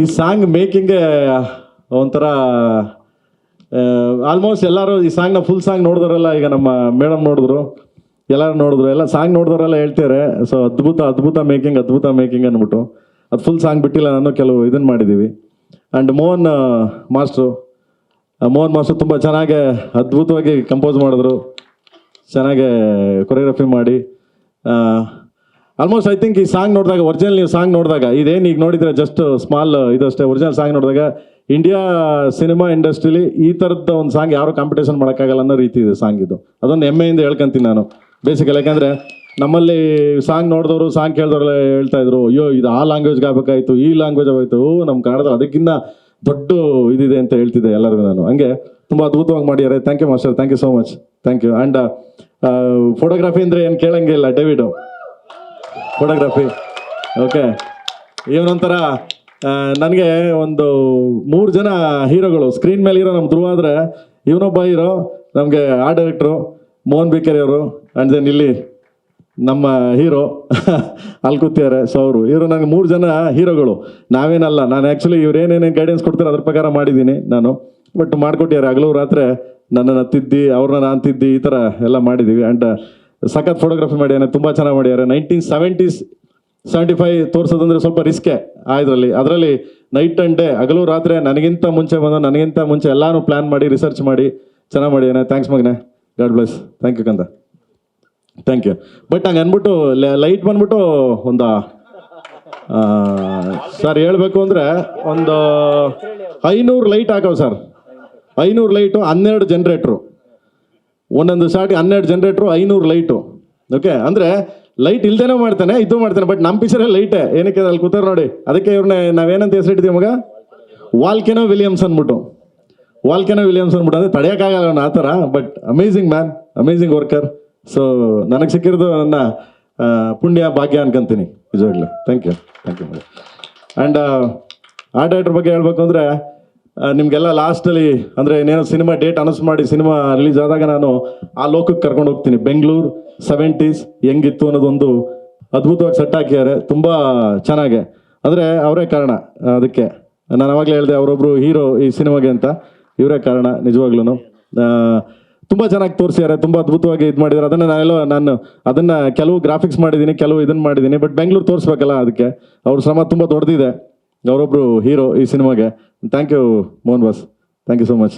ಈ ಸಾಂಗ್ ಮೇಕಿಂಗ್ಗೆ ಒಂಥರ ಆಲ್ಮೋಸ್ಟ್ ಎಲ್ಲರೂ ಈ ಸಾಂಗ್ನ ಫುಲ್ ಸಾಂಗ್ ನೋಡಿದ್ರಲ್ಲ, ಈಗ ನಮ್ಮ ಮೇಡಮ್ ನೋಡಿದ್ರು, ಎಲ್ಲರೂ ನೋಡಿದ್ರು, ಎಲ್ಲ ಸಾಂಗ್ ನೋಡಿದವರೆಲ್ಲ ಹೇಳ್ತಾರೆ ಸೊ ಅದ್ಭುತ ಮೇಕಿಂಗ್ ಅಂದ್ಬಿಟ್ಟು. ಅದು ಫುಲ್ ಸಾಂಗ್ ಬಿಟ್ಟಿಲ್ಲ, ನಾನು ಕೆಲವು ಇದನ್ನು ಮಾಡಿದ್ದೀವಿ. ಆ್ಯಂಡ್ ಮೋಹನ್ ಮಾಸ್ಟ್ರು ತುಂಬ ಚೆನ್ನಾಗಿ ಅದ್ಭುತವಾಗಿ ಕಂಪೋಸ್ ಮಾಡಿದ್ರು, ಚೆನ್ನಾಗೆ ಕೊರಿಯೋಗ್ರಫಿ ಮಾಡಿ. ಆಲ್ಮೋಸ್ಟ್ ಐ ಥಿಂಕ್ ಈ ಸಾಂಗ್ ನೋಡಿದಾಗ, ಒರಿಜಿನಲ್ ನೀವು ಸಾಂಗ್ ನೋಡಿದಾಗ, ಇದೇನು ಈಗ ನೋಡಿದರೆ ಜಸ್ಟ್ ಸ್ಮಾಲ್ ಇದಷ್ಟೇ, ಒರಿಜಿನಲ್ ಸಾಂಗ್ ನೋಡಿದಾಗ ಇಂಡಿಯಾ ಸಿನಿಮಾ ಇಂಡಸ್ಟ್ರಿಲಿ ಈ ಥರದ ಒಂದು ಸಾಂಗ್ ಯಾರು ಕಾಂಪಿಟೇಷನ್ ಮಾಡೋಕ್ಕಾಗಲ್ಲ ಅನ್ನೋ ರೀತಿ ಇದೆ ಸಾಂಗ್ ಇದು. ಅದೊಂದು ಹೆಮ್ಮೆಯಿಂದ ಹೇಳ್ಕೊಂತೀನಿ ನಾನು ಬೇಸಿಕಲಿ. ಯಾಕೆಂದರೆ ನಮ್ಮಲ್ಲಿ ಸಾಂಗ್ ನೋಡಿದವರು, ಸಾಂಗ್ ಕೇಳಿದವರೆಲ್ಲ ಹೇಳ್ತಾ ಇದ್ರು, ಅಯ್ಯೋ ಇದು ಆ ಲ್ಯಾಂಗ್ವೇಜ್ಗೆ ಆಗಬೇಕಾಯ್ತು, ಈ ಲ್ಯಾಂಗ್ವೇಜ್ ಆಗೋಯ್ತು, ನಮ್ಮ ಕನ್ನಡದಲ್ಲಿ ಅದಕ್ಕಿಂತ ದೊಡ್ಡ ಇದಿದೆ ಅಂತ ಹೇಳ್ತಿದ್ದೆ ಎಲ್ಲರಿಗೂ ನಾನು. ಹಂಗೆ ತುಂಬ ಅದ್ಭುತವಾಗಿ ಮಾಡಿದ್ದಾರೆ. Thank you master, thank you so much, thank you. And photography ಅಂದರೆ ಏನು ಕೇಳಂಗಿಲ್ಲ, ಡೇವಿಡು ಫೋಟೋಗ್ರಫಿ. ಓಕೆ, ಇವನೊಂಥರ ನನಗೆ ಒಂದು 3 ಜನ ಹೀರೋಗಳು ಸ್ಕ್ರೀನ್ ಮೇಲೆ ಹೀರೋ ನಮ್ಮ ಧ್ರುವ ಆದರೆ, ಇವನೊಬ್ಬ ಹೀರೋ ನಮಗೆ ಆರ್ಟ್ ಡೈರೆಕ್ಟ್ರು ಮೋಹನ್ ಬಿಕೆರೆ ಅವರು, ಆ್ಯಂಡ್ ದೆನ್ ಇಲ್ಲಿ ನಮ್ಮ ಹೀರೋ ಅಲ್ಕುತ್ತಿದ್ದಾರೆ. ಸೊ ಇವರು ನನಗೆ 3 ಜನ ಹೀರೋಗಳು. ನಾವೇನಲ್ಲ, ನಾನು ಆ್ಯಕ್ಚುಲಿ ಇವ್ರೇನೇನೇನು ಗೈಡೆನ್ಸ್ ಕೊಡ್ತಾರೆ ಅದ್ರ ಪ್ರಕಾರ ಮಾಡಿದ್ದೀನಿ ನಾನು, ಬಟ್ ಮಾಡಿಕೊಟ್ಟಿದ್ದಾರೆ. ಹಗಲು ರಾತ್ರಿ ನನ್ನನ್ನು ತಿದ್ದಿ, ಅವ್ರನ್ನ ನಾನು ತಿದ್ದಿ, ಈ ಥರ ಎಲ್ಲ ಮಾಡಿದ್ದೀವಿ. ಆ್ಯಂಡ್ ಸಖತ್ ಫೋಟೋಗ್ರಫಿ ಮಾಡಿದ್ದಾನೆ, ತುಂಬ ಚೆನ್ನಾಗಿ ಮಾಡಿದ್ದಾರೆ. 1970s 75 ತೋರಿಸೋದಂದ್ರೆ ಸ್ವಲ್ಪ ರಿಸ್ಕೆ ಅದರಲ್ಲಿ ನೈಟ್ ಆ್ಯಂಡ್ ಡೇ, ಹಗಲು ರಾತ್ರಿ ನನಗಿಂತ ಮುಂಚೆ ಎಲ್ಲಾನು ಪ್ಲ್ಯಾನ್ ಮಾಡಿ ರಿಸರ್ಚ್ ಮಾಡಿ ಚೆನ್ನಾಗಿ ಮಾಡಿದ್ದಾನೆ. ಥ್ಯಾಂಕ್ಸ್ ಮಗನೆ, ಗಾಡ್ ಬ್ಲೆಸ್. ಥ್ಯಾಂಕ್ ಯು ಕಂದ, ಥ್ಯಾಂಕ್ ಯು. ಬಟ್ ಹಂಗೆ ಅಂದ್ಬಿಟ್ಟು ಲೈಟ್ ಬಂದ್ಬಿಟ್ಟು ಒಂದು ಸರ್ ಹೇಳಬೇಕು ಅಂದರೆ ಒಂದು 500 ಲೈಟ್ ಹಾಕವು ಸರ್. 500 ಲೈಟು, 12 ಜನ್ರೇಟ್ರು, ಒಂದೊಂದು ಶಾರ್ಟ್ಗೆ 12 ಜನ್ರೇಟ್ರು, 500 ಲೈಟು. ಓಕೆ, ಅಂದರೆ ಲೈಟ್ ಇಲ್ದೇನೋ ಮಾಡ್ತಾನೆ, ಇದು ಮಾಡ್ತಾನೆ. ಬಟ್ ನಮ್ಮ ಪಿಕ್ಚರಲ್ಲಿ ಲೈಟೇ ಏನಕ್ಕೆ ಅಲ್ಲಿ ಕೂತಾರೆ ನೋಡಿ. ಅದಕ್ಕೆ ಇವ್ರನ್ನ ನಾವೇನಂತ ಹೆಸರಿಟ್ಟಿದ್ದೀವಿ ಮಗ, ವಾಲ್ಕೆನೋ ವಿಲಿಯಮ್ಸ್ ಅಂದ್ಬಿಟ್ಟು ಅಂದರೆ ತಡೆಯೋಕ್ಕಾಗಲ್ಲ ಅವನು ಆ ಥರ. But amazing man, amazing worker. So ನನಗೆ ಸಿಕ್ಕಿರೋದು ನನ್ನ ಪುಣ್ಯ ಭಾಗ್ಯ ಅನ್ಕೊಂತೀನಿ ನಿಜವಾಗ್ಲೂ. Thank you and art director ಬಗ್ಗೆ ಹೇಳ್ಬೇಕು ಅಂದರೆ, ನಿಮಗೆಲ್ಲ ಲಾಸ್ಟಲ್ಲಿ ಅಂದರೆ ಇನ್ನೇನೋ ಸಿನಿಮಾ ಡೇಟ್ ಅನೌನ್ಸ್ ಮಾಡಿ ಸಿನಿಮಾ ರಿಲೀಸ್ ಆದಾಗ ನಾನು ಆ ಲೋಕಕ್ಕೆ ಕರ್ಕೊಂಡು ಹೋಗ್ತೀನಿ. ಬೆಂಗಳೂರು 70s ಹೆಂಗಿತ್ತು ಅನ್ನೋದೊಂದು ಅದ್ಭುತವಾಗಿ ಸೆಟ್ ಹಾಕಿದ್ದಾರೆ, ತುಂಬ ಚೆನ್ನಾಗೆ. ಅಂದರೆ ಅವರೇ ಕಾರಣ ಅದಕ್ಕೆ. ನಾನು ಅವಾಗಲೇ ಹೇಳಿದೆ ಅವರೊಬ್ಬರು ಹೀರೋ ಈ ಸಿನಿಮಾಗೆ ಅಂತ, ಇವರೇ ಕಾರಣ ನಿಜವಾಗ್ಲೂ. ತುಂಬ ಚೆನ್ನಾಗಿ ತೋರಿಸಿದ್ದಾರೆ, ತುಂಬ ಅದ್ಭುತವಾಗಿ ಇದು ಮಾಡಿದ್ದಾರೆ. ನಾನು ಅದನ್ನು ಕೆಲವು ಗ್ರಾಫಿಕ್ಸ್ ಮಾಡಿದ್ದೀನಿ, ಕೆಲವು ಇದನ್ನು ಮಾಡಿದ್ದೀನಿ. ಬಟ್ ಬೆಂಗಳೂರು ತೋರಿಸ್ಬೇಕಲ್ಲ, ಅದಕ್ಕೆ ಅವ್ರ ಶ್ರಮ ತುಂಬ ದೊಡ್ಡದಿದೆ. ಅವರೊಬ್ಬರು ಹೀರೋ ಈ ಸಿನಿಮಾಗೆ. Thank you Mohan boss, thank you so much.